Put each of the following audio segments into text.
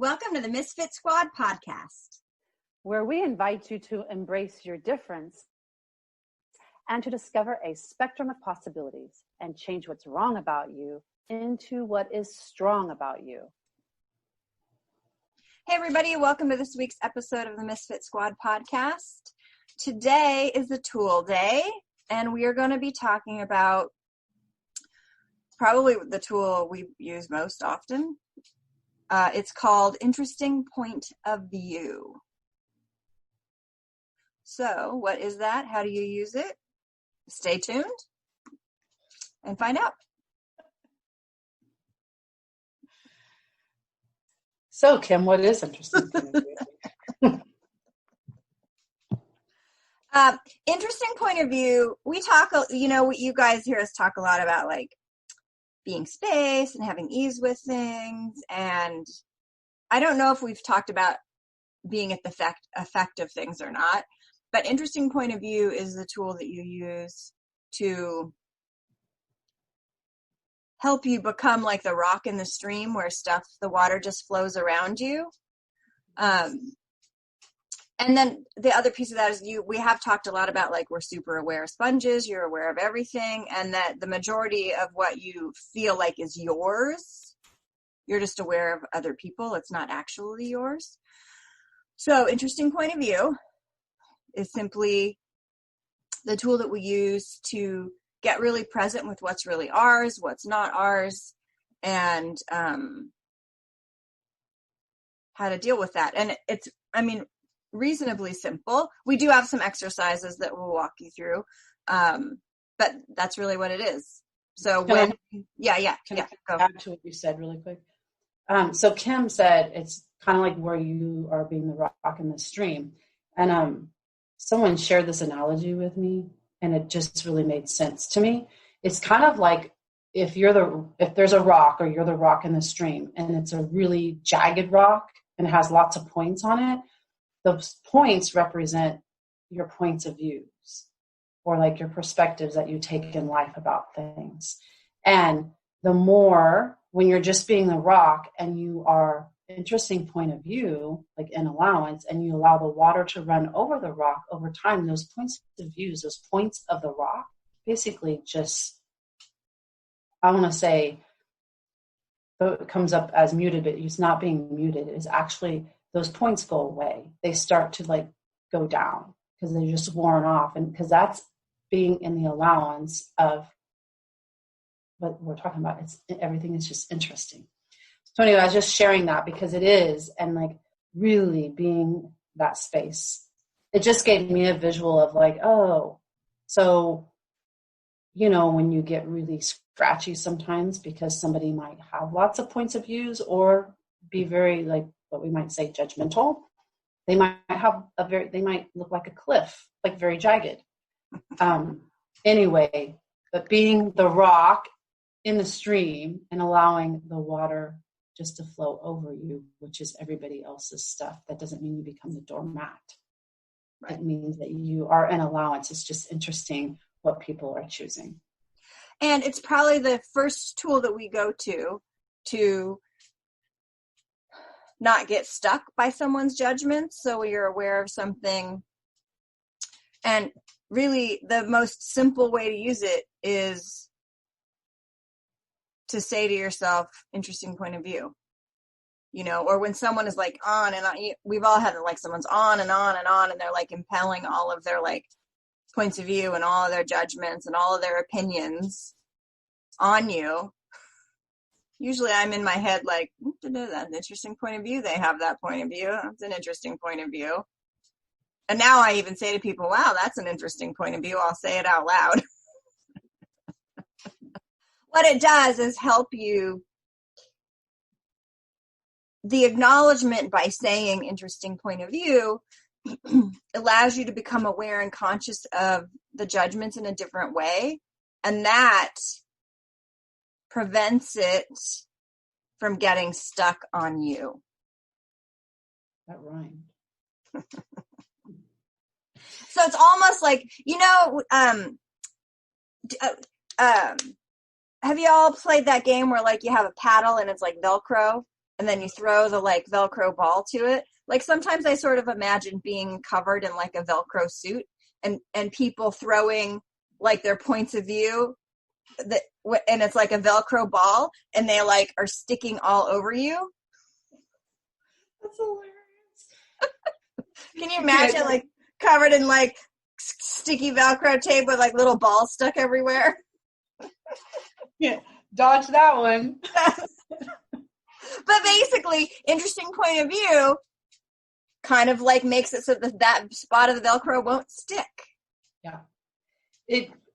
Welcome to the Misfit Squad Podcast, where we invite you to embrace your difference and to discover a spectrum of possibilities and change what's wrong about you into what is strong about you. Hey everybody, welcome to this week's episode of the Misfit Squad Podcast. Today is the tool day, and we are going to be talking about probably the tool we use most often. It's called Interesting Point of View. So, what is that? How do you use it? Stay tuned and find out. So, Kim, what is interesting point of view? Interesting point of view. We talk, you guys hear us talk a lot about like being space and having ease with things. And I don't know if we've talked about being at the effect of things or not, but interesting point of view is the tool that you use to help you become like the rock in the stream where the water just flows around you. And then the other piece of that is we have talked a lot about like we're super aware sponges, you're aware of everything, and that the majority of what you feel like is yours, you're just aware of other people. It's not actually yours. So interesting point of view is simply the tool that we use to get really present with what's really ours, what's not ours, and how to deal with that. And it's, reasonably simple. We do have some exercises that we'll walk you through, but that's really what it is. So Can I add to what you said really quick? So Kim said it's kind of like where you are being the rock in the stream, and someone shared this analogy with me, and it just really made sense to me. It's kind of like if there's a rock, or you're the rock in the stream, and it's a really jagged rock and it has lots of points on it. Those points represent your points of views, or like your perspectives that you take in life about things. And the more, when you're just being the rock and you are interesting point of view, like in allowance, and you allow the water to run over the rock over time, those points of views, those points of the rock, basically just, I want to say, though it comes up as muted, but it's not being muted. It's actually, those points go away. They start to like go down because they're just worn off. And because that's being in the allowance of what we're talking about. Everything is just interesting. So anyway, I was just sharing that because it is, and like really being that space. It just gave me a visual of like, oh, so, when you get really scratchy sometimes because somebody might have lots of points of views or be very like, what we might say judgmental. They might look like a cliff, like very jagged. Anyway, but being the rock in the stream and allowing the water just to flow over you, which is everybody else's stuff. That doesn't mean you become the doormat. Right. It means that you are an allowance. It's just interesting what people are choosing. And it's probably the first tool that we go to not get stuck by someone's judgments. So you're aware of something. And really the most simple way to use it is to say to yourself, interesting point of view, or when someone is like on and on, we've all had like someone's on and on and on, and they're like impelling all of their like points of view and all of their judgments and all of their opinions on you. Usually I'm in my head like, that's an interesting point of view. They have that point of view. That's an interesting point of view. And now I even say to people, wow, that's an interesting point of view. I'll say it out loud. What it does is help you. The acknowledgement by saying interesting point of view allows you to become aware and conscious of the judgments in a different way. And that prevents it from getting stuck on you. That rhymed. So it's almost like, have you all played that game where like you have a paddle and it's like Velcro and then you throw the like Velcro ball to it. Like sometimes I sort of imagine being covered in like a Velcro suit and people throwing like their points of view that, and it's like a Velcro ball and they like are sticking all over you. That's hilarious. Can you imagine like covered in like sticky Velcro tape with like little balls stuck everywhere? Yeah, dodge that one. But basically, interesting point of view kind of like makes it so that spot of the Velcro won't stick. Yeah.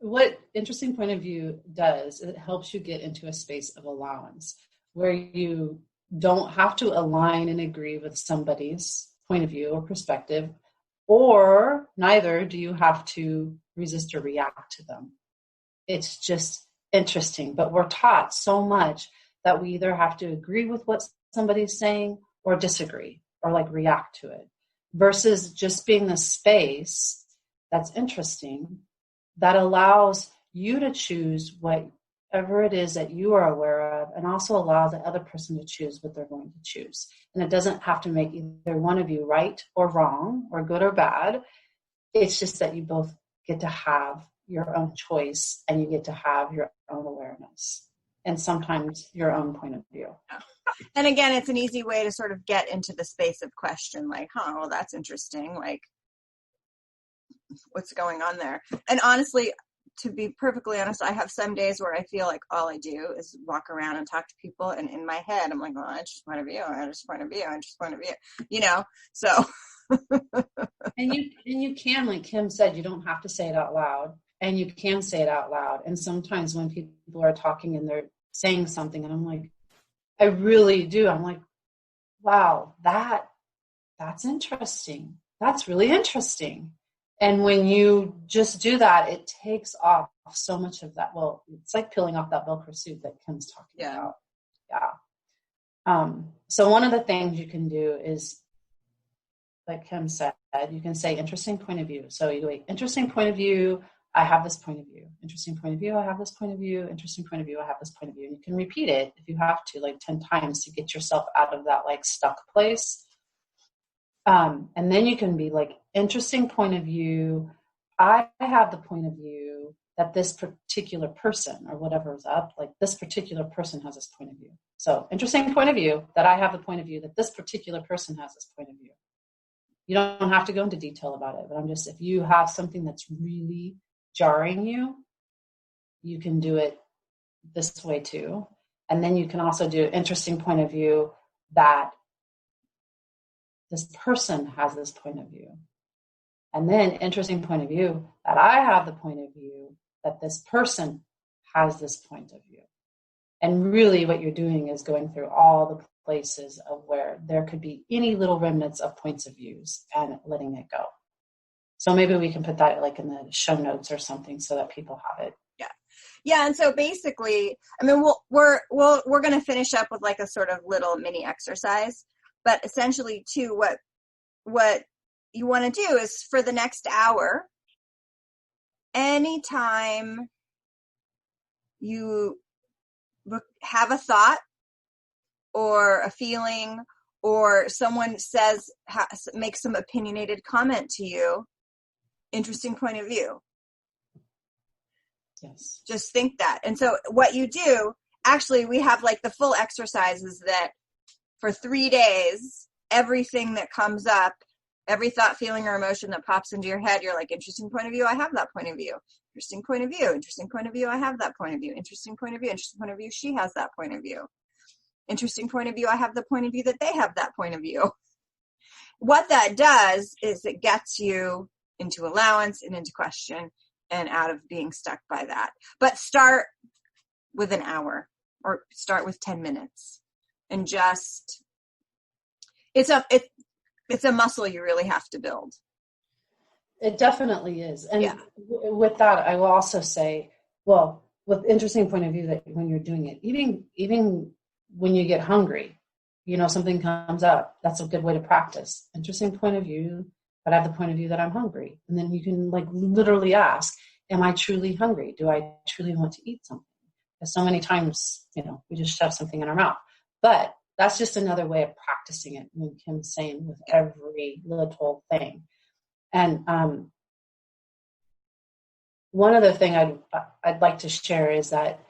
What interesting point of view does, it helps you get into a space of allowance where you don't have to align and agree with somebody's point of view or perspective, or neither do you have to resist or react to them. It's just interesting, but we're taught so much that we either have to agree with what somebody's saying or disagree or like react to it, versus just being the space that's interesting, that allows you to choose whatever it is that you are aware of, and also allow the other person to choose what they're going to choose. And it doesn't have to make either one of you right or wrong or good or bad. It's just that you both get to have your own choice and you get to have your own awareness and sometimes your own point of view. And again, it's an easy way to sort of get into the space of question, like, well, that's interesting. Like, what's going on there? And honestly, to be perfectly honest, I have some days where I feel like all I do is walk around and talk to people. And in my head, I'm like, well, I just point of view. I just point of view. I just point of view, so. And you can, like Kim said, you don't have to say it out loud, and you can say it out loud. And sometimes when people are talking and they're saying something and I'm like, I really do. I'm like, wow, that's interesting. That's really interesting. And when you just do that, it takes off so much of that. Well, it's like peeling off that Velcro suit that Kim's talking about. Yeah. So one of the things you can do is, like Kim said, you can say interesting point of view. So you go, interesting point of view, I have this point of view. Interesting point of view, I have this point of view. Interesting point of view, I have this point of view. And you can repeat it if you have to, like 10 times, to get yourself out of that like stuck place. And then you can be like, interesting point of view, I have the point of view that this particular person, or whatever's up, like this particular person has this point of view. So interesting point of view that I have the point of view that this particular person has this point of view. You don't have to go into detail about it, but if you have something that's really jarring you, you can do it this way too. And then you can also do interesting point of view that this person has this point of view. And then interesting point of view that I have the point of view that this person has this point of view. And really what you're doing is going through all the places of where there could be any little remnants of points of views and letting it go. So maybe we can put that like in the show notes or something so that people have it. Yeah. And so basically, I mean, we're going to finish up with like a sort of little mini exercise, but essentially too, what you want to do is for the next hour, anytime you have a thought or a feeling, or someone makes some opinionated comment to you, interesting point of view. Yes. Just think that. And so what you do, actually, we have like the full exercises that for 3 days, everything that comes up, every thought, feeling, or emotion that pops into your head, you're like, interesting point of view, I have that point of view. Interesting point of view. Interesting point of view, I have that point of view. Interesting point of view. Interesting point of view, she has that point of view. Interesting point of view, I have the point of view that they have that point of view. What that does is it gets you into allowance and into question and out of being stuck by that. But start with an hour or start with 10 minutes and just, it's a muscle you really have to build. It definitely is. And with that, I will also say, well, with interesting point of view that when you're doing it, even when you get hungry, something comes up, that's a good way to practice. Interesting point of view, but I have the point of view that I'm hungry. And then you can like literally ask, am I truly hungry? Do I truly want to eat something? Because so many times, we just shove something in our mouth. But that's just another way of practicing it, when Kim's saying, with every little thing. And one other thing I'd like to share is that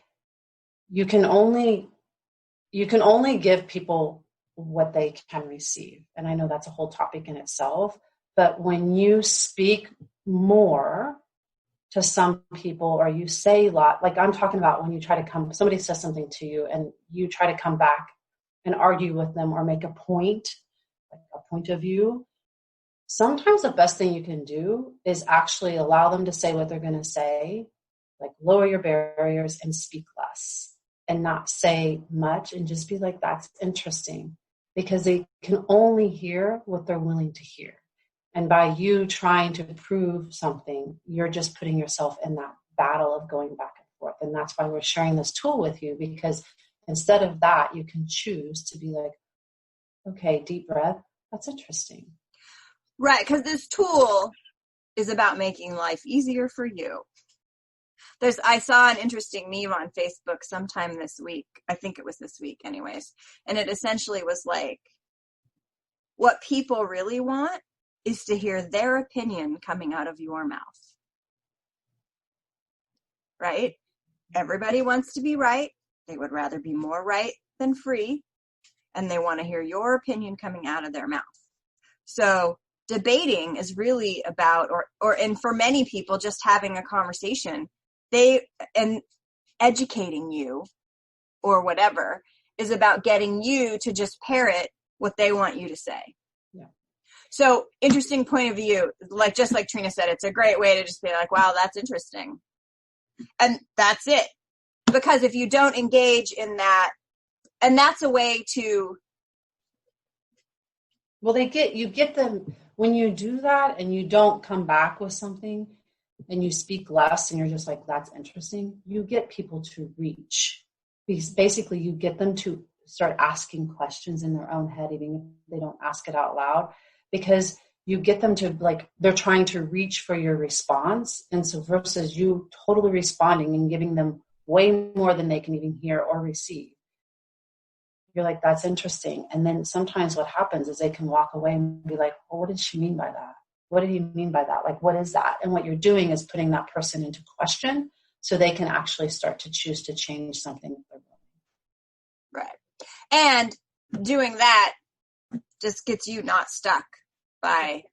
you can only give people what they can receive. And I know that's a whole topic in itself, but when you speak more to some people, or you say a lot, like I'm talking about when you try to somebody says something to you and you try to come back and argue with them or make a point, like a point of view, sometimes the best thing you can do is actually allow them to say what they're going to say, like lower your barriers and speak less and not say much, and just be like, that's interesting, because they can only hear what they're willing to hear. And by you trying to prove something, you're just putting yourself in that battle of going back and forth. And that's why we're sharing this tool with you, because instead of that, you can choose to be like, okay, deep breath. That's interesting. Right. Because this tool is about making life easier for you. I saw an interesting meme on Facebook sometime this week. I think it was this week anyways. And it essentially was like, what people really want is to hear their opinion coming out of your mouth. Right? Everybody wants to be right. They would rather be more right than free. And they want to hear your opinion coming out of their mouth. So debating is really about, and for many people, just having a conversation, and educating you or whatever is about getting you to just parrot what they want you to say. Yeah. So interesting point of view, just like Trina said, it's a great way to just be like, wow, that's interesting. And that's it. Because if you don't engage in that, and that's a way to. Well, you get them when you do that and you don't come back with something and you speak less and you're just like, that's interesting. You get people to reach, because basically you get them to start asking questions in their own head, even if they don't ask it out loud, because you get them to, like, they're trying to reach for your response. And so versus you totally responding and giving them way more than they can even hear or receive, you're like, that's interesting. And then sometimes what happens is they can walk away and be like, well, what did she mean by that? What did he mean by that? Like, what is that? And what you're doing is putting that person into question so they can actually start to choose to change something. Right. And doing that just gets you not stuck by,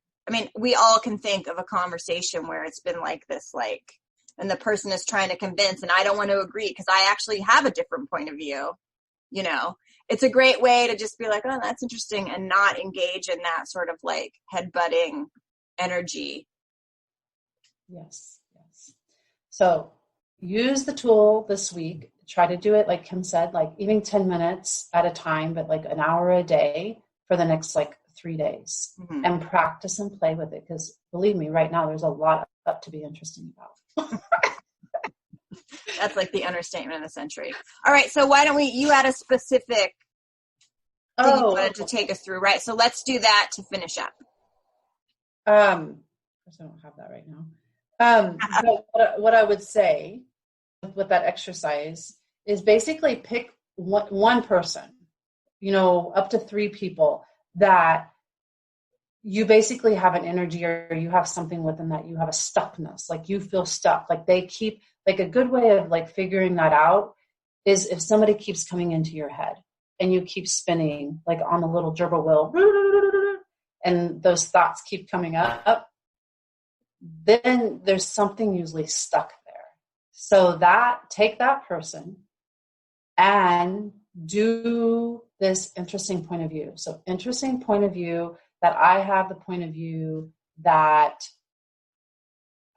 we all can think of a conversation where it's been like this, and the person is trying to convince, and I don't want to agree because I actually have a different point of view. It's a great way to just be like, oh, that's interesting, and not engage in that sort of headbutting energy. Yes. So use the tool this week. Try to do it, like Kim said, even 10 minutes at a time, but an hour a day for the next 3 days, mm-hmm. and practice and play with it. Because believe me, right now, there's a lot up to be interesting about. That's the understatement of the century. All right. So why don't you had a specific thing you wanted to take us through, right? So let's do that to finish up. I don't have that right now. But what I would say with that exercise is basically pick one person, up to 3 people that you basically have an energy, or you have something with them that you have a stuckness, you feel stuck, they keep, a good way of figuring that out is if somebody keeps coming into your head and you keep spinning on the little gerbil wheel, and those thoughts keep coming up, then there's something usually stuck there. So take that person and do this interesting point of view. So interesting point of view that I have the point of view that,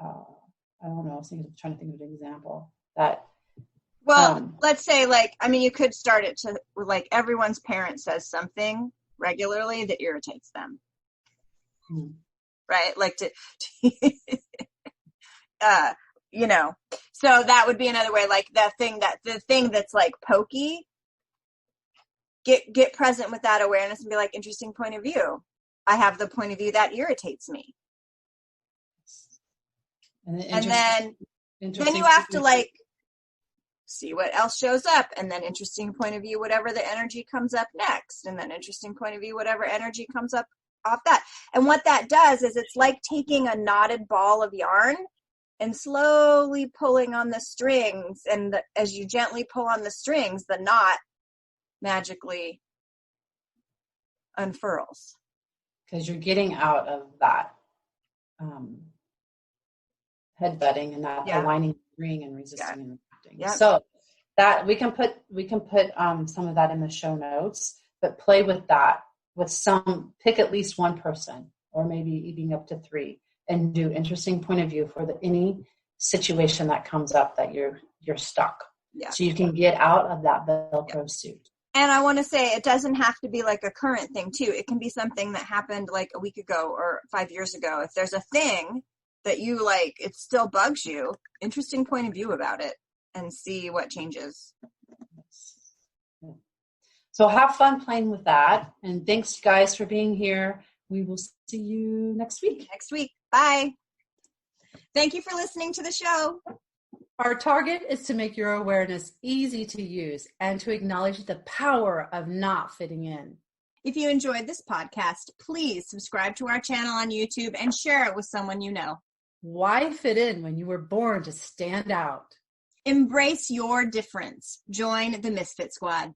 I don't know, I was trying to think of an example that. Well, let's say you could start it to everyone's parent says something regularly that irritates them. Hmm. Right? So that would be another way, the thing that's pokey, get present with that awareness and be interesting point of view. I have the point of view that irritates me. And then you have to see what else shows up, and then interesting point of view, whatever the energy comes up next, and then interesting point of view, whatever energy comes up off that. And what that does is it's like taking a knotted ball of yarn and slowly pulling on the strings, and as you gently pull on the strings, the knot magically unfurls. Because you're getting out of that headbutting and not aligning the ring and resisting and reacting. Yeah. So that we can put some of that in the show notes, but play with that with pick at least one person, or maybe even up to 3, and do interesting point of view for any situation that comes up that you're stuck. Yeah. So you can get out of that Velcro suit. And I want to say it doesn't have to be like a current thing too. It can be something that happened like a week ago or 5 years ago. If there's a thing that you like, it still bugs you, interesting point of view about it and see what changes. So have fun playing with that. And thanks guys for being here. We will see you next week. Bye. Thank you for listening to the show. Our target is to make your awareness easy to use and to acknowledge the power of not fitting in. If you enjoyed this podcast, please subscribe to our channel on YouTube and share it with someone you know. Why fit in when you were born to stand out? Embrace your difference. Join the Misfit Squad.